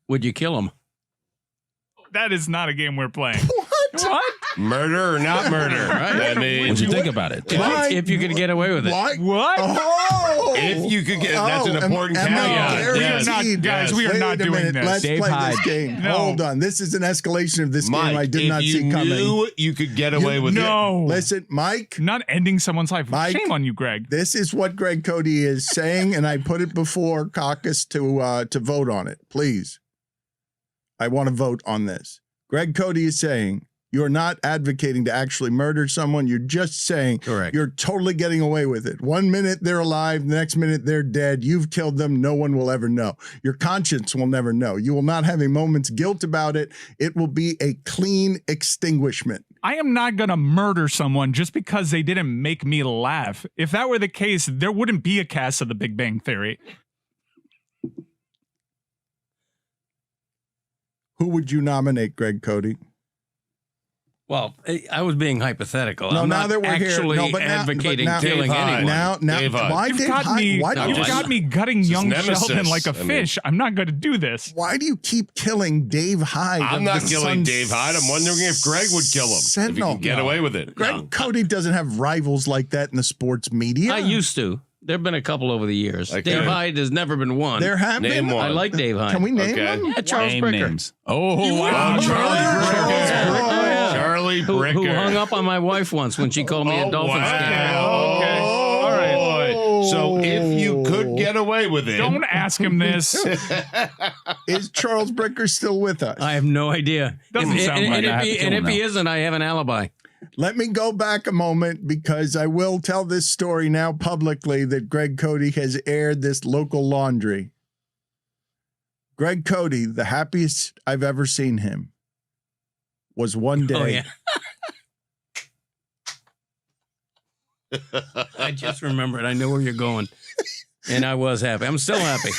Would you kill him? That is not a game we're playing. What? Murder or not murder? Right. I mean, Would you think about it? If you could get away with it. What? Oh! if you could get, that's an important caveat. We are Yes. not, guys, we are Wait not a doing minute. this. Let's Dave play Hyde. this game. No. Hold on. This is an escalation of this Mike, game I did not if see you coming. knew you could get away with it. No. Listen, Mike, Not ending someone's life. Mike. Shame on you, Greg. this is what Greg Cote is saying, and I put it before caucus to vote on it. Please. I want to vote on this. Greg Cote is saying you're not advocating to actually murder someone. You're just saying Correct. you're totally getting away with it. 1 minute they're alive, the next minute they're dead. You've killed them. No one will ever know. Your conscience will never know. You will not have a moment's guilt about it. It will be a clean extinguishment. I am not going to murder someone just because they didn't make me laugh. If that were the case, there wouldn't be a cast of The Big Bang Theory. Who would you nominate, Greg Cote? Well, I was being hypothetical. No, I'm now not that we're here- actually no, but now- advocating but now- killing Dave Hyde. anyone. Now, Dave Hyde. why You've Dave got Hyde? me. Why do you You've got me gutting Just young nemesis. Sheldon like a I mean- fish. I'm not going to do this. Why do you keep killing Dave Hyde? I'm of not the killing Sun Dave Hyde. I'm wondering if Greg would kill him. If Sentinel. he could get No. away with it. Greg Cote doesn't have rivals like that in the sports media. I used to. There have been a couple over the years. Okay. Dave Hyde has never been one. There have Name been. one. I like Dave Hyde. Can we name Okay. one? Charles Name Bricker. names. Oh, wow. Oh, Charlie Bricker. Oh, yeah. Charlie Who Bricker. hung up on my wife once when she called me a Dolphins fan. Okay. All right. So if you could get away with it, Don't ask him this. Is Charles Bricker still with us? I have no idea. Doesn't sound like I have to and kill if him he now. isn't, I have an alibi. Let me go back a moment because I will tell this story now publicly that Greg Cote has aired this local laundry. Greg Cote, the happiest I've ever seen him, was one day. Oh, yeah. I just remembered. I know where you're going. And I was happy. I'm still happy.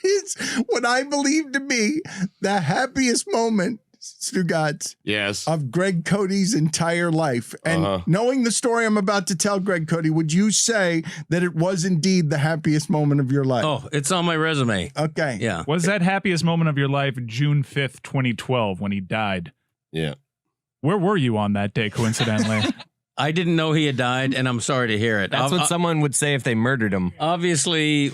It's what I believe to be the happiest moment, Stugatz, yes. of Greg Cote's entire life. And knowing the story I'm about to tell, Greg Cote, would you say that it was indeed the happiest moment of your life? Oh, it's on my resume. Okay. Yeah. Was that happiest moment of your life June 5th, 2012, when he died? Yeah. Where were you on that day, coincidentally? I didn't know he had died, and I'm sorry to hear it. That's what someone would say if they murdered him. Obviously,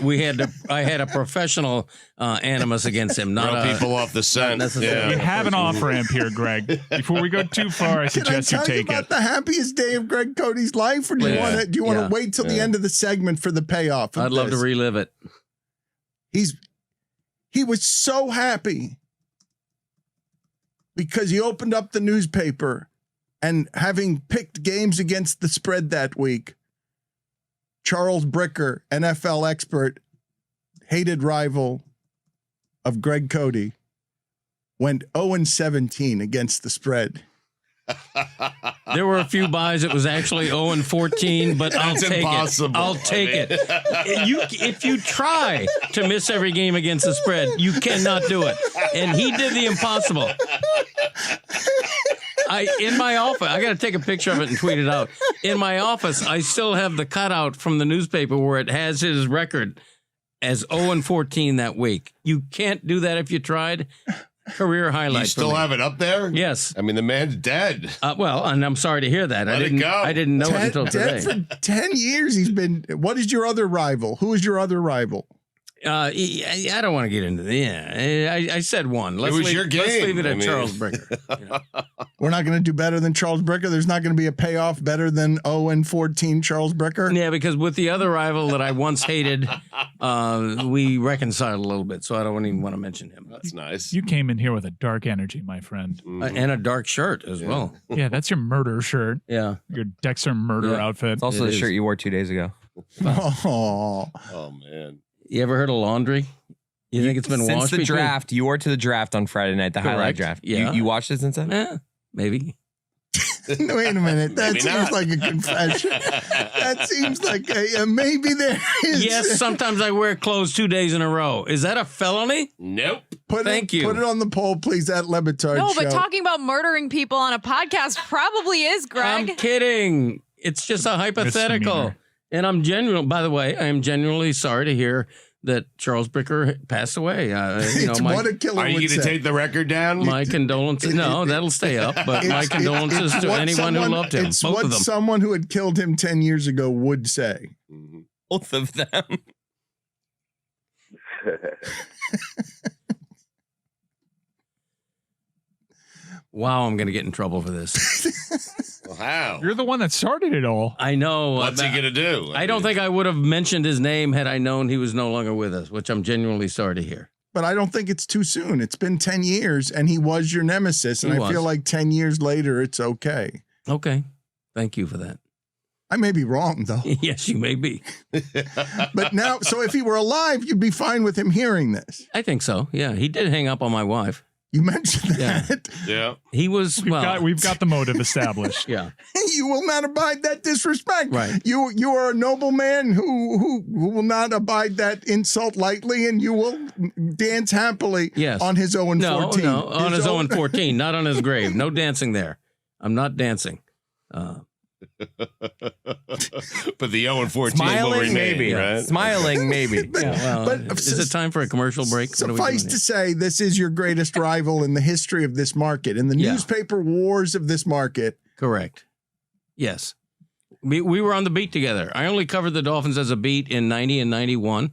I had a professional animus against him, not Throw people off the scent. necessarily. You have an off-ramp here, Greg. Before we go too far, I Can I suggest you tell you take about it. the happiest day of Greg Cote's life, or do you Yeah. want to? Do you want to Yeah. wait till the end of the segment for the payoff? of I'd love to this? relive it. He was so happy because he opened up the newspaper and having picked games against the spread that week, Charles Bricker, NFL expert, hated rival of Greg Cote, went 0-17 against the spread. There were a few buys. It was actually 0-14, but I'll That's take impossible. it. I'll take it. If you try to miss every game against the spread, you cannot do it. And he did the impossible. In my office, I got to take a picture of it and tweet it out. In my office, I still have the cutout from the newspaper where it has his record as 0-14 that week. You can't do that if you tried. Career highlight. You still for me. have it up there? Yes. I mean, the man's dead. Well, and I'm sorry to hear that. Let it go. I didn't know it until today. For 10 years he's been. What is your other rival? Who is your other rival? I don't want to get into the. Yeah, I said one. Let's was leave, your Let's game. leave it I at mean- Charles Bricker. You know. We're not going to do better than Charles Bricker. There's not going to be a payoff better than 0-14 Charles Bricker. Yeah, because with the other rival that I once hated, we reconciled a little bit, so I don't even want to mention him. That's nice. You came in here with a dark energy, my friend. And a dark shirt as well. Yeah, that's your murder shirt. Yeah. Your Dexter murder Yeah. outfit. It's also It the is. shirt you wore 2 days ago. Oh, Oh, man. You ever heard of laundry? You think it's been Since washed the between- draft, you wore to the draft on Friday night, the highlight Correct. draft. Yeah. You watched it since then? Yeah, maybe. wait a minute. That Maybe seems not. like a confession. That seems like a maybe there is. Yes, sometimes I wear clothes 2 days in a row. Is that a felony? Nope. Thank you. Put it on the poll, please, at Lebitard No, Show. but talking about murdering people on a podcast probably is, Greg. I'm kidding. It's just a hypothetical. Misdemeanor. And I'm genuine. By the way, I am genuinely sorry to hear that Charles Bricker passed away. It's what a killer Are you would going to say. take the record down? My condolences. No, that'll stay up. But my condolences to what anyone who loved him. It's Both what of them. someone who had killed him 10 years ago would say. Mhm. Both of them. Wow, I'm going to get in trouble for this. Well, how? You're the one that started it all. I know. What's he going to do? I don't think I would have mentioned his name had I known he was no longer with us, which I'm genuinely sorry to hear. But I don't think it's too soon. It's been 10 years and he was your nemesis. And He I feel was. like 10 years later, it's okay. Okay. Thank you for that. I may be wrong, though. Yes, you may be. But now, so if he were alive, you'd be fine with him hearing this. I think so. Yeah, he did hang up on my wife. You mentioned Yeah. that. Yeah. He was, We've got the motive established. yeah. You will not abide that disrespect. Right. You are a noble man who will not abide that insult lightly, and you will dance happily Yes. on his 0 and 14. No, on his 0 and 14, not on his grave. No dancing there. I'm not dancing. But the 0 and 14 will Smiling, remain, maybe. right? Smiling, maybe. But- Yeah, well, but is it time for a commercial break? What are we Suffice doing to here? say, this is your greatest rival in the history of this market, in the Yeah. newspaper wars of this market. Correct. Yes. We were on the beat together. I only covered the Dolphins as a beat in 90 and 91.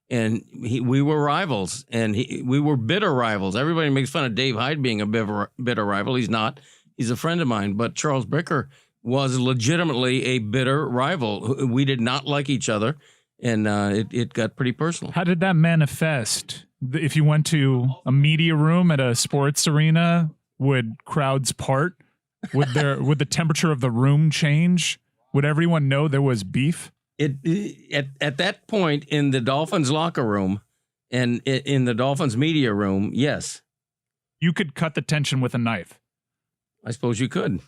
And we were rivals, and we were bitter rivals. Everybody makes fun of Dave Hyde being a bitter rival. He's not. He's a friend of mine. But Charles Bricker was legitimately a bitter rival. We did not like each other, and it got pretty personal. How did that manifest? If you went to a media room at a sports arena, would crowds part? Would the temperature of the room change? Would everyone know there was beef? At that point in the Dolphins locker room and in the Dolphins media room, yes, You could cut the tension with a knife. I suppose you could.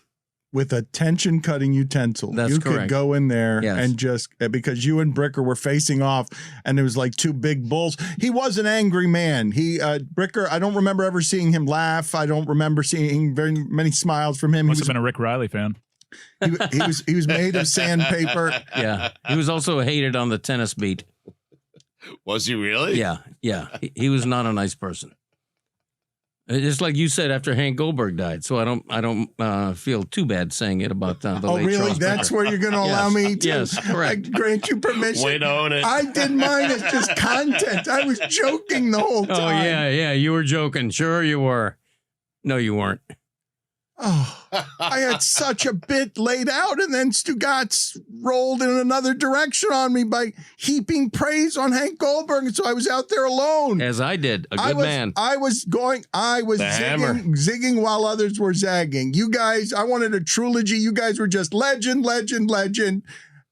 With a tension-cutting utensil. That's you correct. could go in there Yes. and just, because you and Bricker were facing off, and it was like two big bulls. He was an angry man. Bricker, I don't remember ever seeing him laugh. I don't remember seeing very many smiles from him. Must have been a Rick Riley fan. He was made of sandpaper. Yeah. He was also hated on the tennis beat. Was he really? Yeah. He was not a nice person. It's like you said after Hank Goldberg died. So I don't feel too bad saying it about the Oh, late really? Charles That's Bricker. where you're going to allow Yes. me to Yes, correct. I grant you permission. Way to own it. I did mine as just content. I was joking the whole time. Oh, yeah. You were joking. Sure you were. No, you weren't. Oh, I had such a bit laid out, and then Stugatz rolled in another direction on me by heaping praise on Hank Goldberg, and so I was out there alone. As I did. A good man. I was The hammer. zigging while others were zagging. You guys, I wanted a trilogy. You guys were just legend.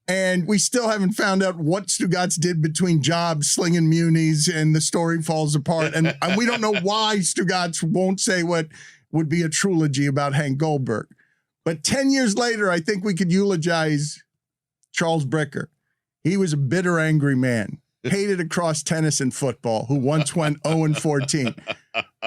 And we still haven't found out what Stugatz did between jobs, slinging munis, and the story falls apart. And we don't know why Stugatz won't say what would be a trilogy about Hank Goldberg. But 10 years later, I think we could eulogize Charles Bricker. He was a bitter, angry man, hated across tennis and football, who once went 0-14,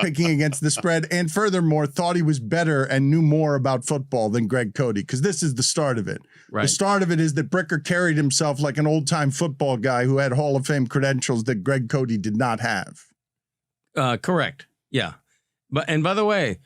picking against the spread, and furthermore, thought he was better and knew more about football than Greg Cote, because this is the start of it. Right. The start of it is that Bricker carried himself like an old-time football guy who had Hall of Fame credentials that Greg Cote did not have. Correct. Yeah. And by the way,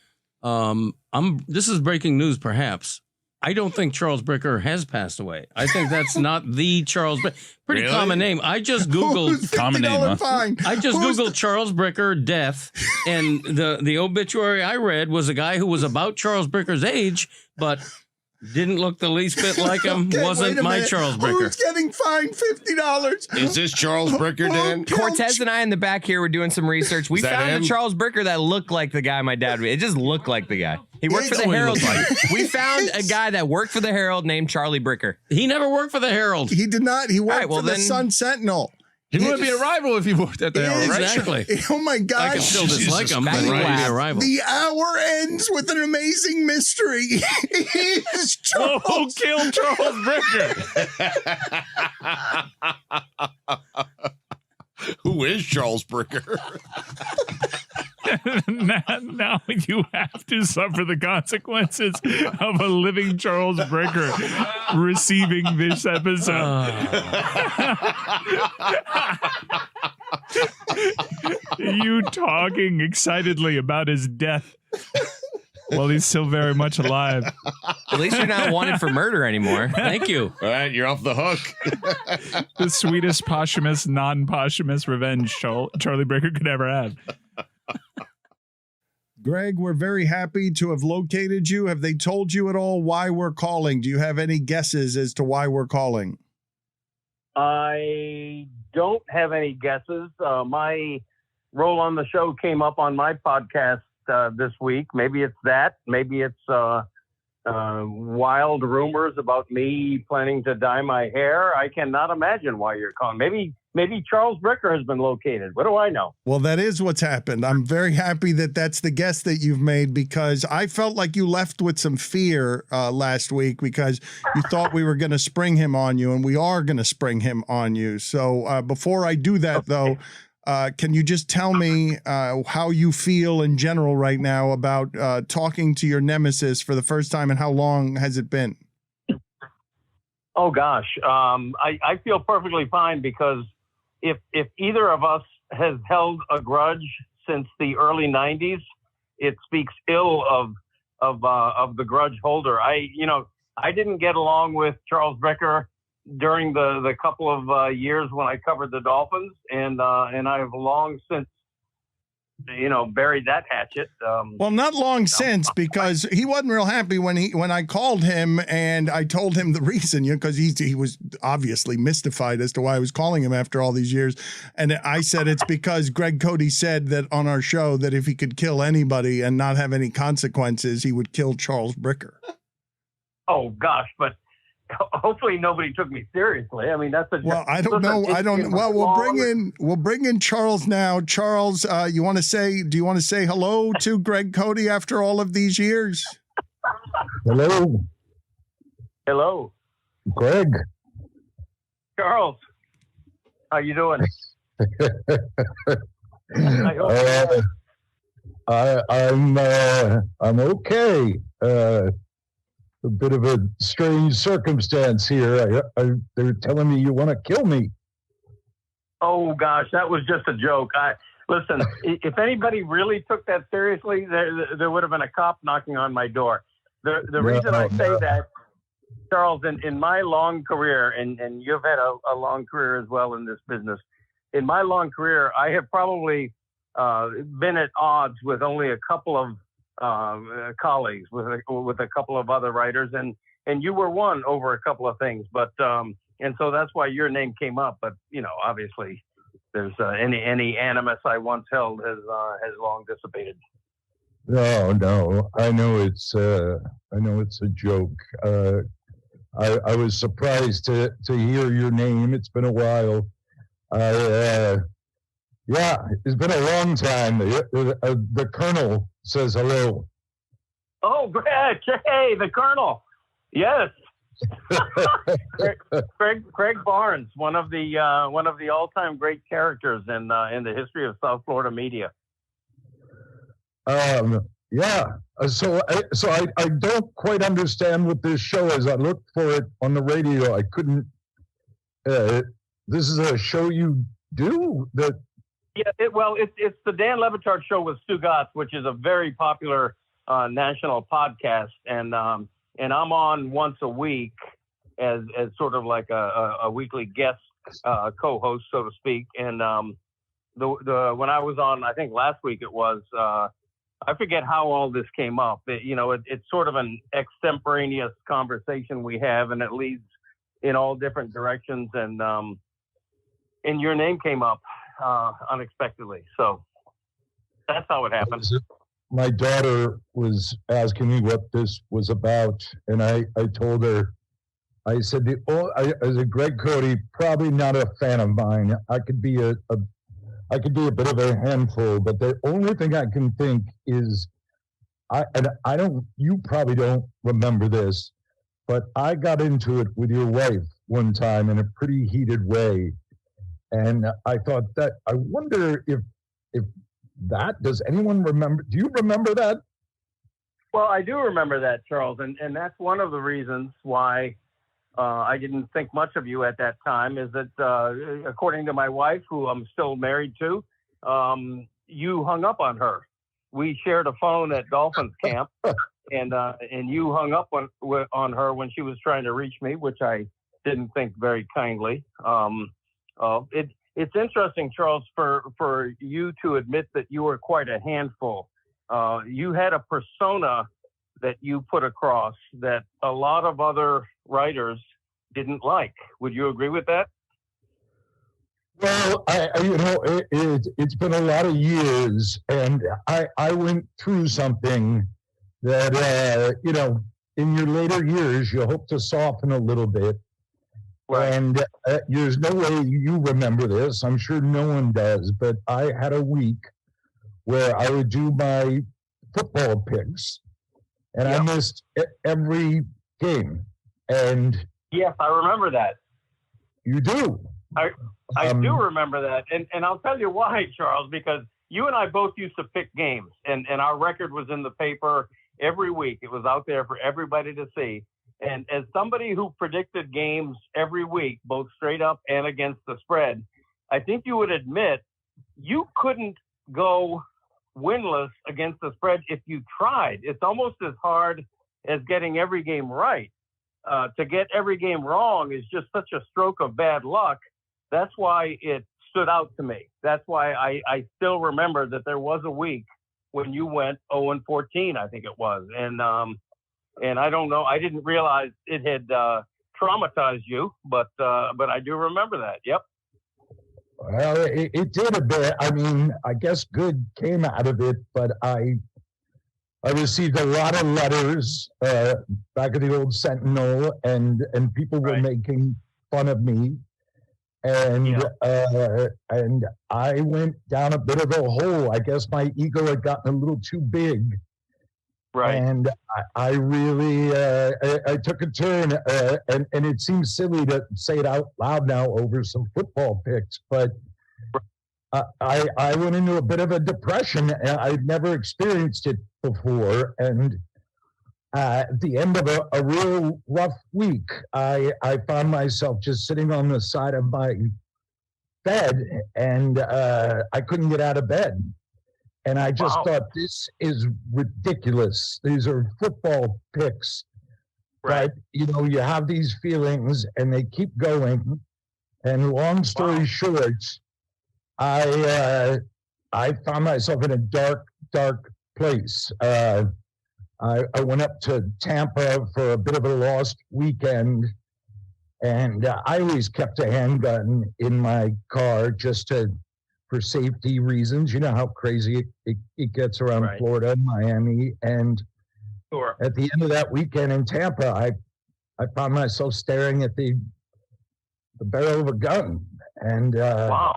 this is breaking news, perhaps. I don't think Charles Bricker has passed away. I think that's not the Charles Bricker. Pretty Really? common name. I just Googled. Common name, huh? Fine. I just Who's Googled Charles Bricker death, and the obituary I read was a guy who was about Charles Bricker's age, but didn't look the least bit like him. Okay, Wasn't wait a my minute. Charles Who's Bricker. getting fined $50? Is this Charles Bricker, Dan? Cortez and I in the back here were doing some research. We Is that found him? a Charles Bricker that looked like the guy my dad. It just looked like the guy. He worked for the That's what he Herald. looked We found a guy that worked for the Herald named Charlie Bricker. He never worked for the Herald. He did not. He worked All right, well for the then- Sun Sentinel. He wouldn't be a rival if he worked at the Herald, right? Exactly. Oh my God. I can still dislike him, but he Christ. wouldn't be a rival. The hour ends with an amazing mystery. It's Charles. Oh, kill Charles Bricker. Who is Charles Bricker? now you have to suffer the consequences of a living Charles Bricker receiving this episode. You talking excitedly about his death while he's still very much alive. At least you're not wanted for murder anymore. Thank you. All right, you're off the hook. The sweetest posthumous, non-posthumous revenge Charlie Breaker could ever have. Greg, we're very happy to have located you. Have they told you at all why we're calling? Do you have any guesses as to why we're calling? I don't have any guesses. My role on the show came up on my podcast this week. Maybe it's that. Maybe it's wild rumors about me planning to dye my hair. I cannot imagine why you're calling. Maybe Charles Bricker has been located. What do I know? Well, that is what's happened. I'm very happy that that's the guess that you've made, because I felt like you left with some fear last week because you thought we were going to spring him on you, and we are going to spring him on you. So before I do that, though, can you just tell me how you feel in general right now about talking to your nemesis for the first time, and how long has it been? Oh, gosh. I feel perfectly fine, because if either of us has held a grudge since the early 90s, it speaks ill of the grudge holder. I didn't get along with Charles Bricker during the couple of years when I covered the Dolphins, and I have long since buried that hatchet. Well, not long since, because he wasn't real happy when I called him and I told him the reason, because he was obviously mystified as to why I was calling him after all these years. And I said it's because Greg Cote said that on our show that if he could kill anybody and not have any consequences, he would kill Charles Bricker. Oh gosh, but hopefully nobody took me seriously. I mean, that's a well. I don't know. Well, we'll bring in Charles now. Charles, do you want to say hello to Greg Cote after all of these years? Hello, Greg. Charles, how you doing? I'm okay. A bit of a strange circumstance here. They're telling me you want to kill me. Oh gosh, that was just a joke. Listen, if anybody really took that seriously, there would have been a cop knocking on my door. The reason I say that, Charles, in my long career, and you've had a long career as well in this business. In my long career, I have probably been at odds with only a couple of colleagues, with a couple of other writers, and you were one over a couple of things, but and so that's why your name came up. But obviously, there's any animus I once held has long dissipated. No, I know it's a joke. I was surprised to hear your name. It's been a while. Yeah, it's been a long time. The Colonel says hello. Oh, Greg! Hey, the Colonel. Yes. Craig Barnes, one of the all-time great characters in the history of South Florida media. Yeah. So I don't quite understand what this show is. I looked for it on the radio. I couldn't. This is a show you do that. Yeah, it's the Dan Levitard Show with Stu Gatz, which is a very popular national podcast, and I'm on once a week as sort of like a weekly guest co-host, so to speak. And the when I was on, I think last week it was, I forget how all this came up. It's sort of an extemporaneous conversation we have, and it leads in all different directions. And your name came up unexpectedly, so that's how it happened. My daughter was asking me what this was about, and I told her, I said, as a Greg Cote, probably not a fan of mine. I could be a bit of a handful, but the only thing I can think is, you probably don't remember this, but I got into it with your wife one time in a pretty heated way. And I thought that, I wonder if that, does anyone remember? Do you remember that? Well, I do remember that, Charles. And that's one of the reasons why I didn't think much of you at that time, is that according to my wife, who I'm still married to, you hung up on her. We shared a phone at Dolphins camp, and you hung up on her when she was trying to reach me, which I didn't think very kindly. It's interesting, Charles, for you to admit that you were quite a handful. You had a persona that you put across that a lot of other writers didn't like. Would you agree with that? Well, it's been a lot of years, and I went through something that, in your later years, you hope to soften a little bit. Right. And there's no way you remember this. I'm sure no one does, but I had a week where I would do my football picks, and I missed every game. And yes, I remember that. You do. I do remember that. And I'll tell you why, Charles, because you and I both used to pick games, and our record was in the paper every week. It was out there for everybody to see. And as somebody who predicted games every week, both straight up and against the spread, I think you would admit you couldn't go winless against the spread if you tried. It's almost as hard as getting every game right. To get every game wrong is just such a stroke of bad luck. That's why it stood out to me. That's why I still remember that there was a week when you went 0-14, I think it was. And I don't know, I didn't realize it had traumatized you, but I do remember that. Yep. Well, it did a bit. I mean, I guess good came out of it, but I received a lot of letters back at the old Sentinel, and people were making fun of me, and I went down a bit of a hole. I guess my ego had gotten a little too big, and I really I took a turn, and it seems silly to say it out loud now over some football picks, but I went into a bit of a depression. I'd never experienced it before, and at the end of a real rough week, I found myself just sitting on the side of my bed, and I couldn't get out of bed. And I just thought, this is ridiculous. These are football picks. But, you have these feelings, and they keep going. And long story short, I found myself in a dark, dark place. I went up to Tampa for a bit of a lost weekend, and I always kept a handgun in my car just for safety reasons. You know how crazy it gets around Florida and Miami. And at the end of that weekend in Tampa, I found myself staring at the barrel of a gun, and I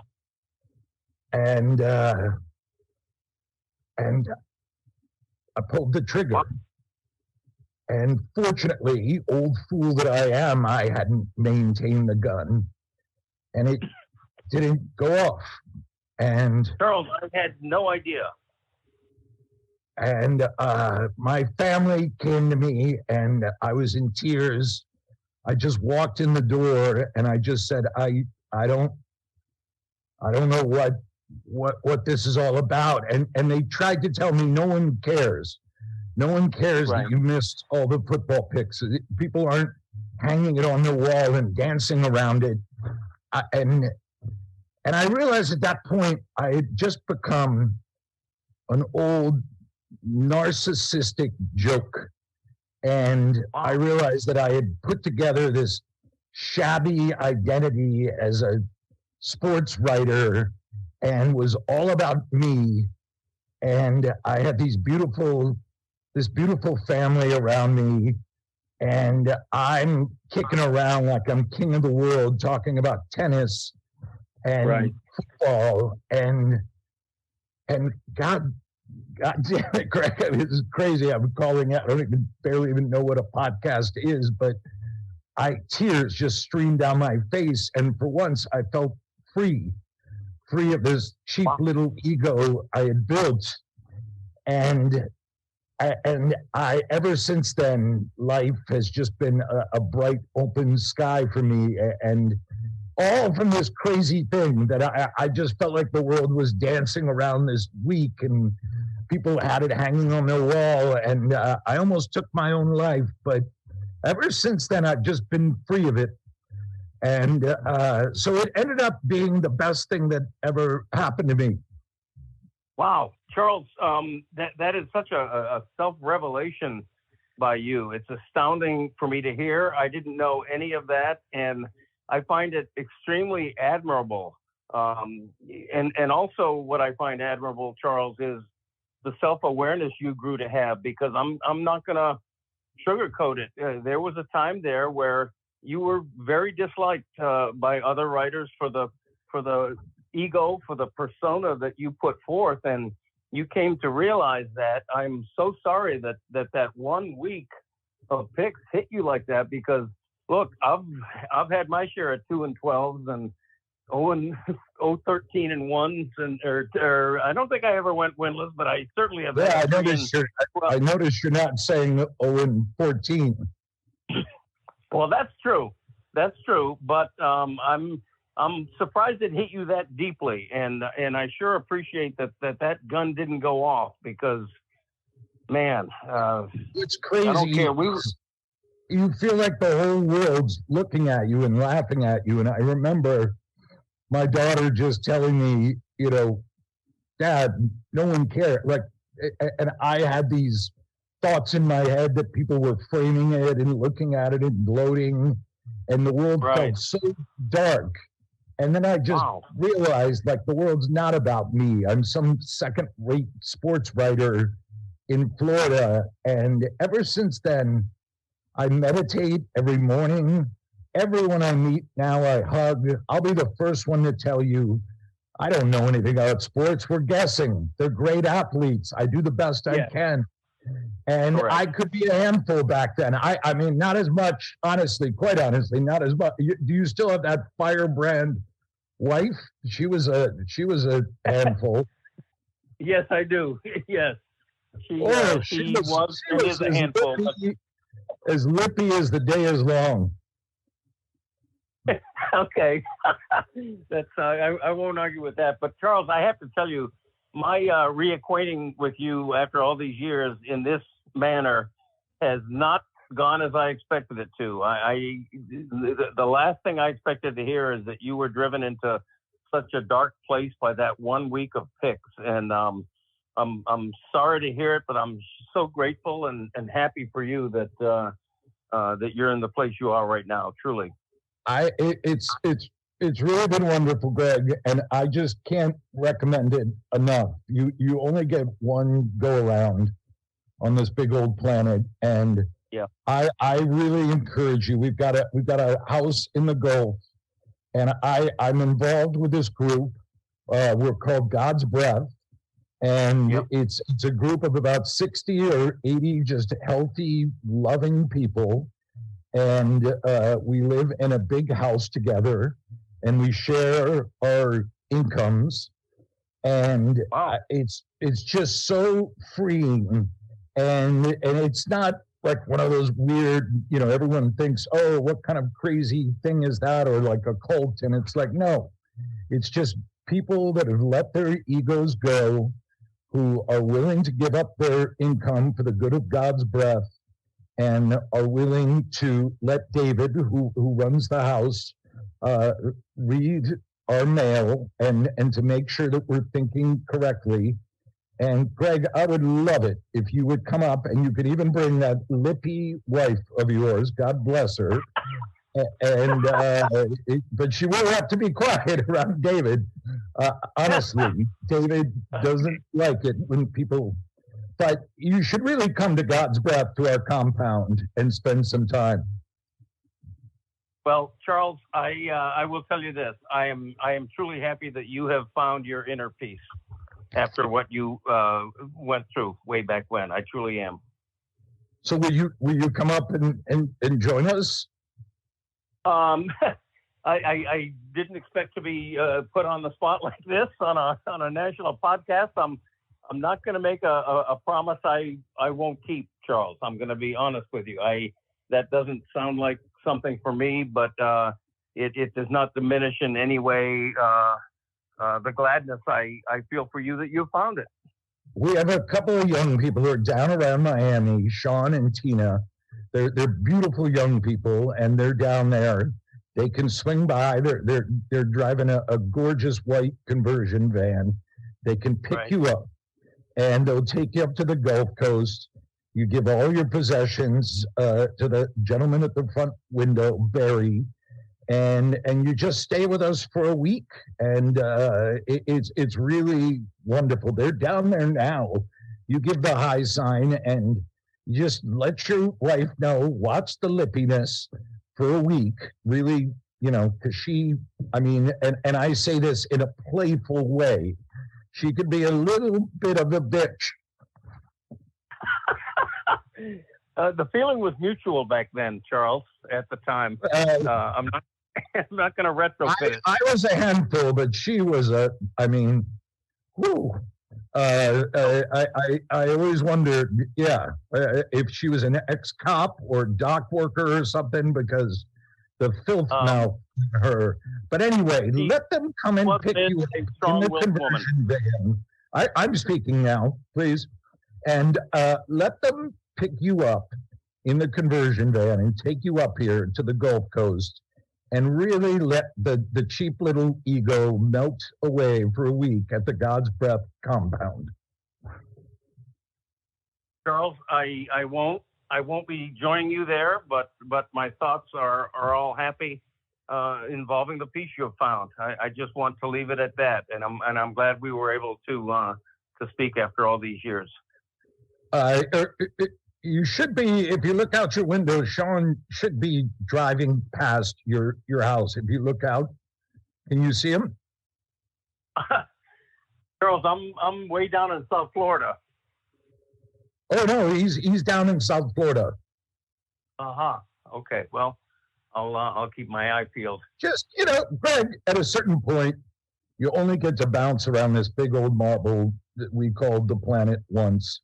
pulled the trigger. And fortunately, old fool that I am, I hadn't maintained the gun, and it didn't go off. And Charles, I had no idea. And my family came to me, and I was in tears. I just walked in the door, and I just said, I don't know what this is all about. And they tried to tell me no one cares. No one cares that you missed all the football picks. People aren't hanging it on the wall and dancing around it. And I realized at that point I had just become an old narcissistic joke. And I realized that I had put together this shabby identity as a sports writer and was all about me. And I had this beautiful family around me, and I'm kicking around like I'm king of the world, talking about tennis and football, and God damn it, Greg, this is crazy. I'm calling out. I don't barely even know what a podcast is, but tears just streamed down my face, and for once I felt free of this cheap little ego I had built. And and I ever since then, life has just been a bright, open sky for me, and all from this crazy thing that I just felt like the world was dancing around this week, and people had it hanging on their wall, and I almost took my own life. But ever since then, I've just been free of it. And so it ended up being the best thing that ever happened to me. Wow, Charles, that is such a self-revelation by you. It's astounding for me to hear. I didn't know any of that, and I find it extremely admirable. And also what I find admirable, Charles, is the self-awareness you grew to have, because I'm not going to sugarcoat it. There was a time there where you were very disliked by other writers for the ego, for the persona that you put forth, and you came to realize that. I'm so sorry that 1 week of picks hit you like that, because look, I've had my share of 2-12s and 13 and 1s, or I don't think I ever went winless, but I certainly have. Yeah, I noticed you're not saying 0-14. Well, that's true. That's true. But I'm surprised it hit you that deeply, and I sure appreciate that gun didn't go off, because, man, it's crazy. I don't care. You feel like the whole world's looking at you and laughing at you. And I remember my daughter just telling me, Dad, no one cared. Like, and I had these thoughts in my head that people were framing it and looking at it and gloating, and the world felt so dark. And then I just realized, like, the world's not about me. I'm some second-rate sports writer in Florida. And ever since then, I meditate every morning. Everyone I meet now, I hug. I'll be the first one to tell you, I don't know anything about sports. We're guessing. They're great athletes. I do the best I can. And I could be a handful back then. I mean, not as much, honestly, quite honestly, not as much. Do you still have that firebrand wife? She was a handful. Yes, I do. Yes. She was and is a handful. As lippy as the day is long. Okay. That's I won't argue with that. But Charles, I have to tell you, my reacquainting with you after all these years in this manner has not gone as I expected it to. The last thing I expected to hear is that you were driven into such a dark place by that 1 week of picks, and I'm sorry to hear it, but I'm so grateful and happy for you that you're in the place you are right now. Truly, it's really been wonderful, Greg, and I just can't recommend it enough. You only get one go around on this big old planet, and I really encourage you. We've got a house in the Gulf, and I'm involved with this group. We're called God's Breath. And it's a group of about 60 or 80 just healthy, loving people. And we live in a big house together, and we share our incomes. And it's just so freeing. And it's not like one of those weird, everyone thinks, oh, what kind of crazy thing is that? Or like a cult. And it's like, no, it's just people that have let their egos go, who are willing to give up their income for the good of God's breath, and are willing to let David, who runs the house, read our mail and to make sure that we're thinking correctly. And Greg, I would love it if you would come up, and you could even bring that lippy wife of yours, God bless her, and but she will have to be quiet around David. Honestly, David doesn't like it when people. But you should really come to God's Breath, to our compound, and spend some time. Well, Charles, I will tell you this: I am truly happy that you have found your inner peace after what you went through way back when. I truly am. So will you come up and join us? I didn't expect to be put on the spot like this on a national podcast. not going to make a promise I won't keep, Charles. I'm going to be honest with you. That doesn't sound like something for me, but it does not diminish in any way the gladness I feel for you that you found it. We have a couple of young people who are down around Miami, Sean and Tina. They're beautiful young people, and they're down there. They can swing by. They're driving a gorgeous white conversion van. They can pick you up, and they'll take you up to the Gulf Coast. You give all your possessions to the gentleman at the front window, Barry, and you just stay with us for a week, and it's really wonderful. They're down there now. You give the high sign and just let your wife know. Watch the lippiness for a week, really, because and I say this in a playful way. She could be a little bit of a bitch. The feeling was mutual back then, Charles. At the time, I'm not going to retrofit it. I was a handful, but she was whew. I always wondered, if she was an ex-cop or dock worker or something, because the filth mouth her. But anyway, let them come and pick you up in the conversion van. I'm speaking now, please. And let them pick you up in the conversion van and take you up here to the Gulf Coast and really let the cheap little ego melt away for a week at the God's Breath compound. Charles, I won't be joining you there, but my thoughts are all happy involving the piece you have found. I just want to leave it at that, and I'm glad we were able to speak after all these years. You should be, if you look out your window, Sean should be driving past your house. If you look out, can you see him? Charles, I'm way down in South Florida. Oh no, he's down in South Florida. Okay. Well, I'll keep my eye peeled. Just Greg, at a certain point, you only get to bounce around this big old marble that we called the planet once.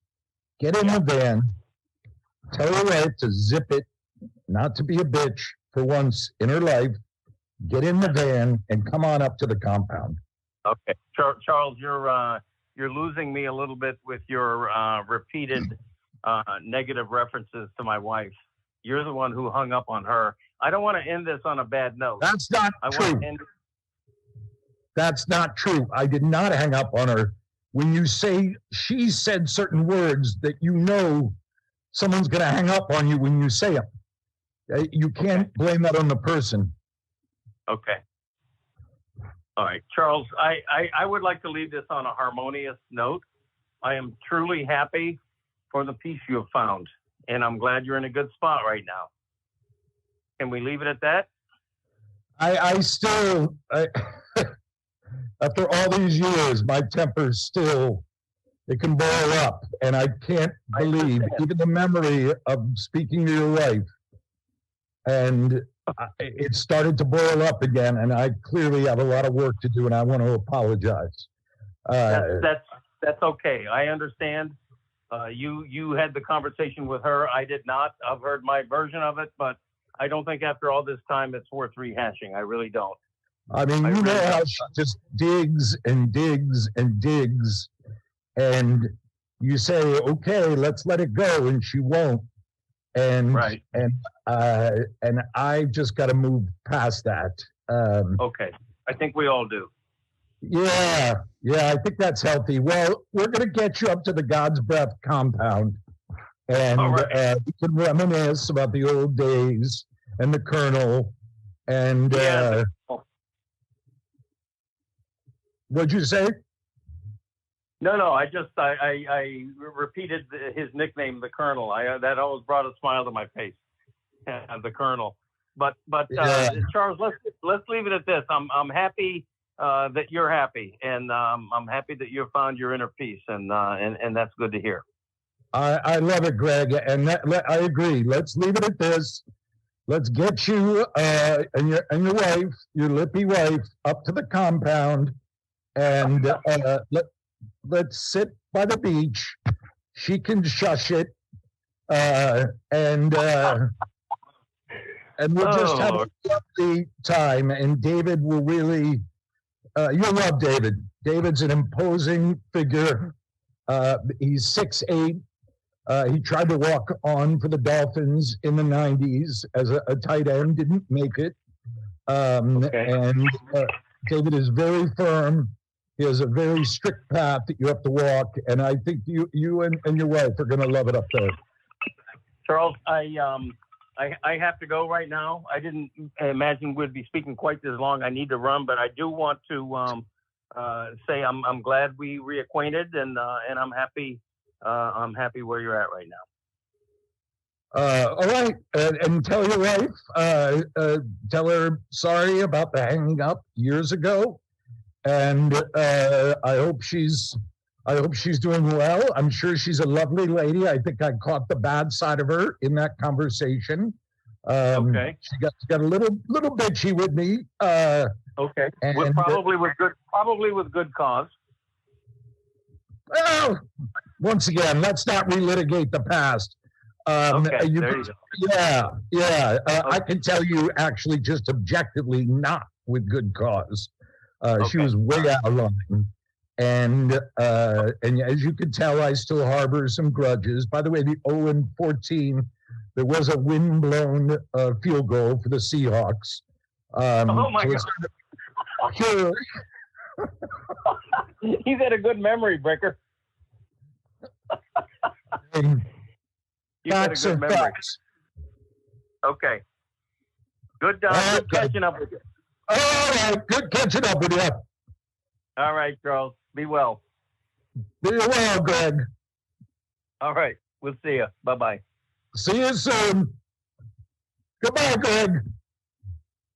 Get in the van. Tell your wife to zip it, not to be a bitch for once in her life. Get in the van and come on up to the compound. Okay, Charles, you're losing me a little bit with your repeated negative references to my wife. You're the one who hung up on her. I don't want to end this on a bad note. That's not true. That's not true. I did not hang up on her. When you say she said certain words that someone's going to hang up on you when you say them. You can't blame that on the person. Okay. All right, Charles, I would like to leave this on a harmonious note. I am truly happy for the peace you have found, and I'm glad you're in a good spot right now. Can we leave it at that? I still, after all these years, my temper's still, it can boil up, and I can't believe even the memory of speaking to your wife, and it started to boil up again, and I clearly have a lot of work to do, and I want to apologize. That's okay. I understand. You had the conversation with her. I did not. I've heard my version of it, but I don't think after all this time it's worth rehashing. I really don't. I mean, you know how she just digs and digs and digs, and you say, okay, let's let it go, and she won't. And I just got to move past that. Okay, I think we all do. Yeah, I think that's healthy. Well, we're going to get you up to the God's Breath compound, and we can reminisce about the old days and the Colonel. And what'd you say? No. I repeated his nickname, the Colonel. That always brought a smile to my face. The Colonel. But Charles, let's leave it at this. I'm happy that you're happy, and I'm happy that you found your inner peace, and that's good to hear. I love it, Greg, and I agree. Let's leave it at this. Let's get you and your wife, your lippy wife, up to the compound, and let's sit by the beach. She can shush it, and we'll just have a lovely time. And David will really, you'll love David. David's an imposing figure. He's 6'8". He tried to walk on for the Dolphins in the 90s as a tight end, didn't make it. And David is very firm. He has a very strict path that you have to walk, and I think you and your wife are going to love it up there. Charles, I have to go right now. I didn't imagine we'd be speaking quite this long. I need to run, but I do want to say I'm glad we reacquainted, and I'm happy. I'm happy where you're at right now. All right, and tell your wife, tell her sorry about the hanging up years ago, and I hope she's doing well. I'm sure she's a lovely lady. I think I caught the bad side of her in that conversation. Okay. She got a little bitchy with me. Okay. And, probably with good cause. Well, once again, let's not relitigate the past. Okay. There you go. Yeah. I can tell you, actually, just objectively, not with good cause. She was way out of line. And as you can tell, I still harbor some grudges. By the way, the 0-14, there was a wind-blown field goal for the Seahawks. Oh my God! Sure. He's had a good memory, Bricker. You've had a good memory. Facts. Okay. Good catching up with you. All right, good catching up with you. All right, Charles. Be well. Be well, Greg. All right. We'll see you. Bye-bye. See you soon. Goodbye, Greg.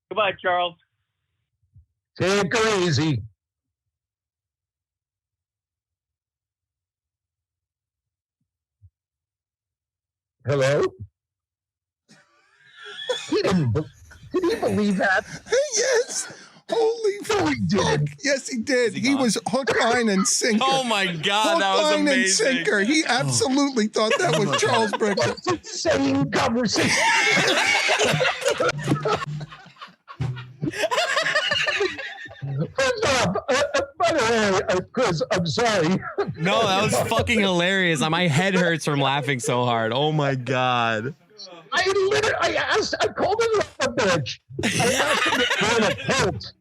Goodbye, Charles. Take her easy. Hello? Did he believe that? Yes. Holy fuck. Yes, he did. He was hook, line, and sinker. Oh my God, Hook, that was line, amazing. and sinker. He absolutely thought that was Charles Bricker. That's insane conversation. First off, by the way, Chris, I'm sorry. No, that was fucking hilarious. My head hurts from laughing so hard. Oh my God. I called him a bitch. I asked him to join a cult.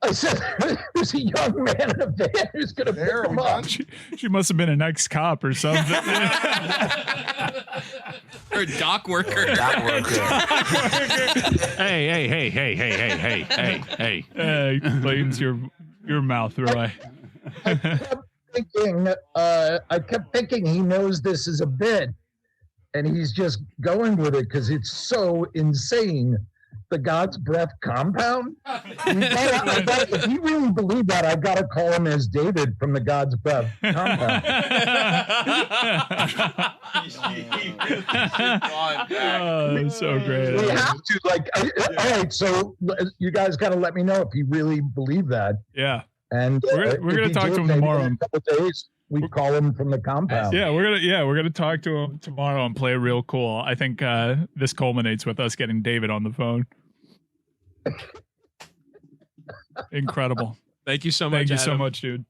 I said, there's a young man in a van who's going to pick him up. She must have been an ex-cop or something. Or a dock worker. Hey, cleans your mouth, Roy. I kept thinking he knows this is a bit, and he's just going with it because it's so insane. The God's Breath compound? If you really believe that, I've got to call him as David from the God's Breath compound. Oh, so great. We have to, all right, so you guys got to let me know if you really believe that. Yeah. And we're going to talk to him tomorrow. In a couple days, we call him from the compound. Yeah, we're gonna talk to him tomorrow and play real cool. I think this culminates with us getting David on the phone. Incredible. Thank you so much. Thank you Adam. so much, dude.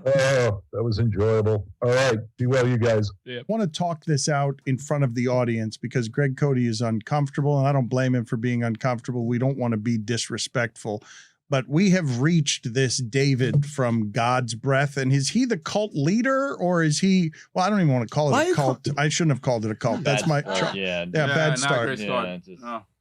Oh, that was enjoyable. All right, be well, you guys. I want to talk this out in front of the audience because Greg Cote is uncomfortable, and I don't blame him for being uncomfortable. We don't want to be disrespectful. But we have reached this David from God's Breath. And is he the cult leader or is he, well, I don't even want to call it a cult. I shouldn't have called it a cult. That's my, bad start.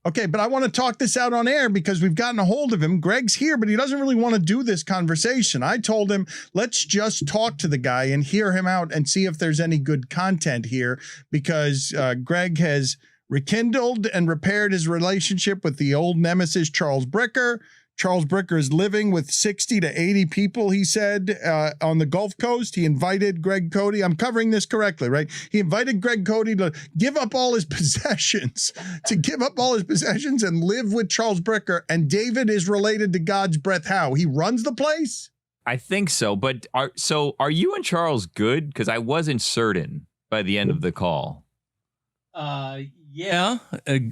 Okay, but I want to talk this out on air because we've gotten a hold of him. Greg's here, but he doesn't really want to do this conversation. I told him, let's just talk to the guy and hear him out and see if there's any good content here because Greg has rekindled and repaired his relationship with the old nemesis, Charles Bricker. Charles Bricker is living with 60 to 80 people, he said, on the Gulf Coast. He invited Greg Cote. I'm covering this correctly, right? He invited Greg Cote to give up all his possessions, and live with Charles Bricker. And David is related to God's Breath. How? He runs the place? I think so. But are you and Charles good? Because I wasn't certain by the end of the call. Yeah.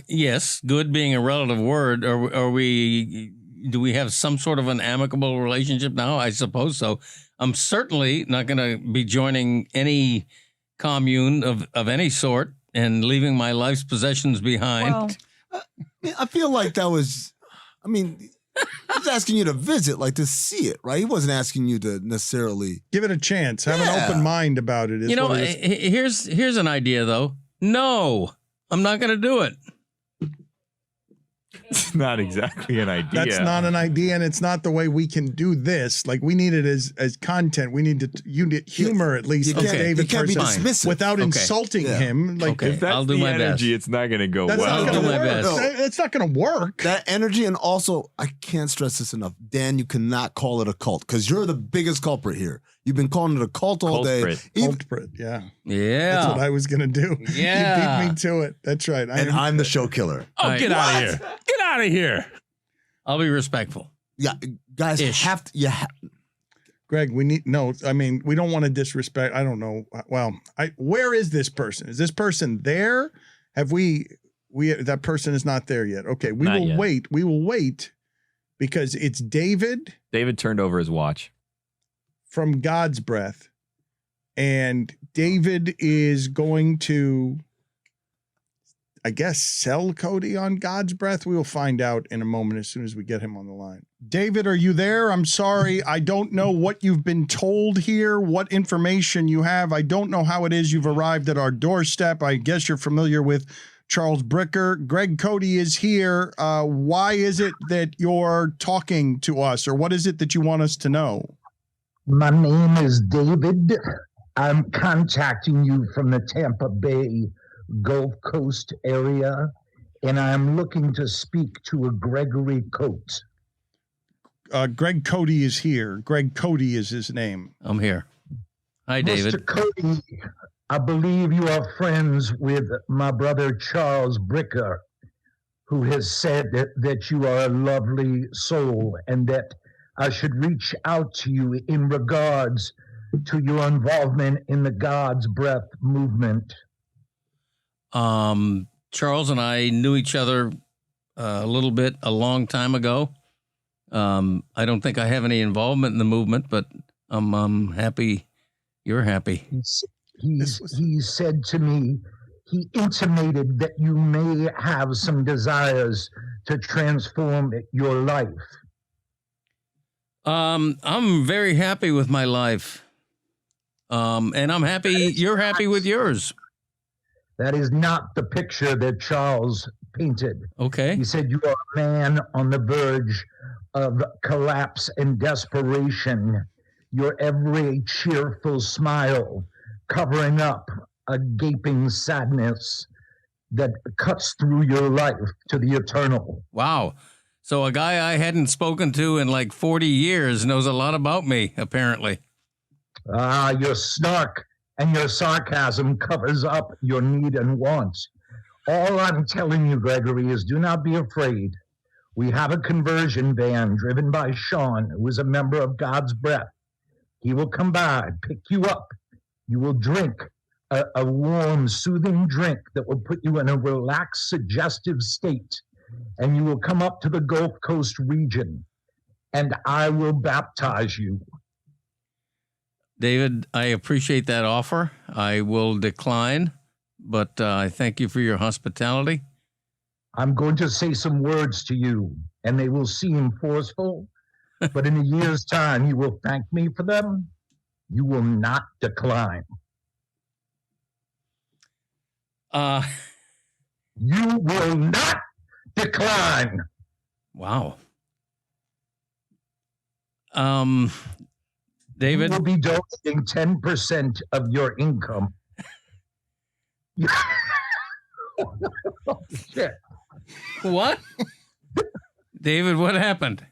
Yes. Good being a relative word. Are we? Do we have some sort of an amicable relationship now? I suppose so. I'm certainly not going to be joining any commune of any sort and leaving my life's possessions behind. Well, I feel like that was, I mean, he's asking you to visit, like to see it, right? He wasn't asking you to necessarily give it a chance. Have an open mind about it. You know, here's an idea though. No, I'm not going to do it. It's not exactly an idea. That's not an idea, and it's not the way we can do this. Like, we need it as content. We need humor at least. You can't be dismissive without insulting him. Like, if that's I'll do the my energy, best. it's not going to go That's well. not I'll gonna do my work. best. It's not going to work. that energy. And also, I can't stress this enough. Dan, you cannot call it a cult because you're the biggest culprit here. You've been calling it a cult all day. Culprit, yeah. Yeah. That's what I was going to do. Yeah. You beat me to it. That's right. And I'm the show killer. Oh, get out of here. Get out of here. I'll be respectful. Yeah, guys have to. Greg, we don't want to disrespect. I don't know. Well, where is this person? Is this person there? Have we that person is not there yet. Okay, we will wait. We will wait because it's David. David turned over his watch. From God's breath. And David is going to, I guess, sell Cote on God's breath. We will find out in a moment as soon as we get him on the line. David, are you there? I'm sorry. I don't know what you've been told here, what information you have. I don't know how it is you've arrived at our doorstep. I guess you're familiar with Charles Bricker. Greg Cote is here. Why is it that you're talking to us, or what is it that you want us to know? My name is David. I'm contacting you from the Tampa Bay Gulf Coast area, and I'm looking to speak to a Gregory Cote. Greg Cote is here. Greg Cote is his name. I'm here. Hi, David. Mr. Cote, I believe you are friends with my brother Charles Bricker, who has said that you are a lovely soul and that I should reach out to you in regards to your involvement in the God's Breath movement. Charles and I knew each other a little bit a long time ago. I don't think I have any involvement in the movement, but I'm happy you're happy. He said to me, he intimated that you may have some desires to transform your life. I'm very happy with my life. And I'm happy you're happy with yours. That is not the picture that Charles painted. Okay. He said you are a man on the verge of collapse and desperation. Your every cheerful smile covering up a gaping sadness that cuts through your life to the eternal. Wow. So a guy I hadn't spoken to in like 40 years knows a lot about me, apparently. Your snark and your sarcasm covers up your need and want. All I'm telling you, Gregory, is do not be afraid. We have a conversion van driven by Sean, who is a member of God's Breath. He will come by, pick you up. You will drink a warm, soothing drink that will put you in a relaxed, suggestive state. And you will come up to the Gulf Coast region, and I will baptize you. David, I appreciate that offer. I will decline, but I thank you for your hospitality. I'm going to say some words to you, and they will seem forceful, but in a year's time, you will thank me for them. You will not decline. You will not decline. Wow. David? You will be donating 10% of your income. Oh, shit. What? David, what happened?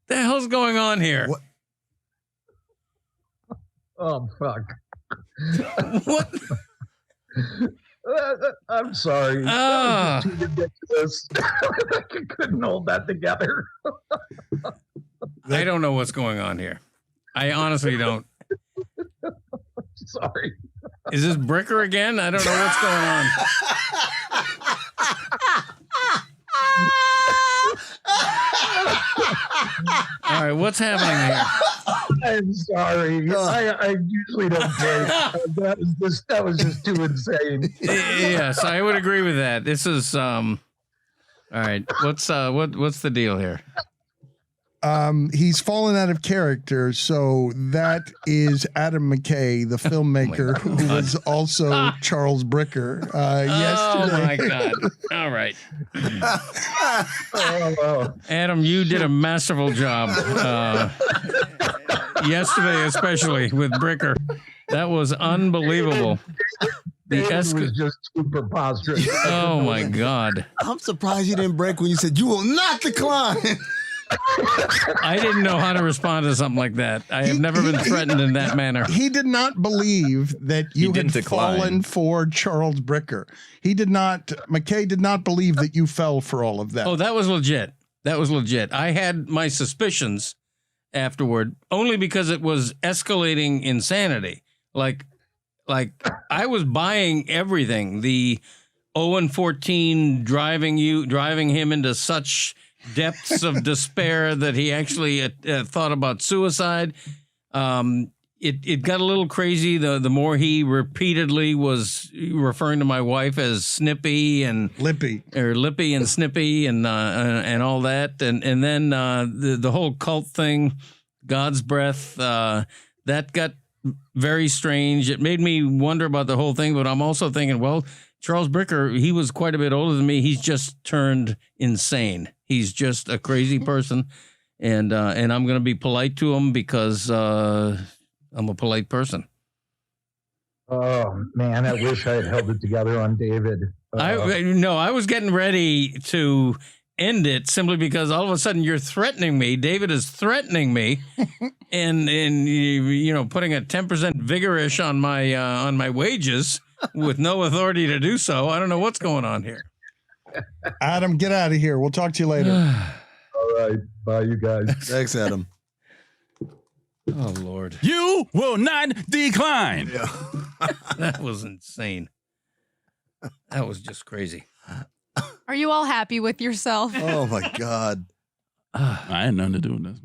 The hell's going on here? What? Oh, fuck. What? I'm sorry. Ah. That was just too ridiculous. I couldn't hold that together. I don't know what's going on here. I honestly don't. Sorry. Is this Bricker again? I don't know what's going on. All right, what's happening here? I'm sorry. I usually don't break. That was just too insane. Yes, I would agree with that. This is all right. What's the deal here? He's fallen out of character, so that is Adam McKay, the filmmaker, who was also Charles Bricker. Yesterday. Oh my God! All right, Oh, Adam, you did a masterful job yesterday, especially with Bricker. That was unbelievable. David was just too preposterous. Oh my God! I'm surprised you didn't break when you said you will not decline. I didn't know how to respond to something like that. I have never been threatened in that manner. He did not believe that you had fallen for Charles Bricker. McKay did not believe that you fell for all of that. Oh, that was legit. That was legit. I had my suspicions afterward, only because it was escalating insanity. Like I was buying everything. The 0-14 driving him into such depths of despair that he actually thought about suicide. It got a little crazy the more he repeatedly was referring to my wife as Snippy and Lippy and Snippy and all that, and then the whole cult thing, God's breath, that got very strange. It made me wonder about the whole thing, but I'm also thinking, well, Charles Bricker, he was quite a bit older than me. He's just turned insane. He's just a crazy person, and I'm going to be polite to him because I'm a polite person. Oh man, I wish I had held it together on David. I was getting ready to end it simply because all of a sudden you're threatening me. David is threatening me, and putting a 10% vigorish on my wages with no authority to do so. I don't know what's going on here. Adam, get out of here. We'll talk to you later. All right. Bye, you guys. Thanks, Adam. Oh, Lord. You will not decline. Yeah. That was insane. That was just crazy. Are you all happy with yourself? Oh, my God. I had nothing to do with this.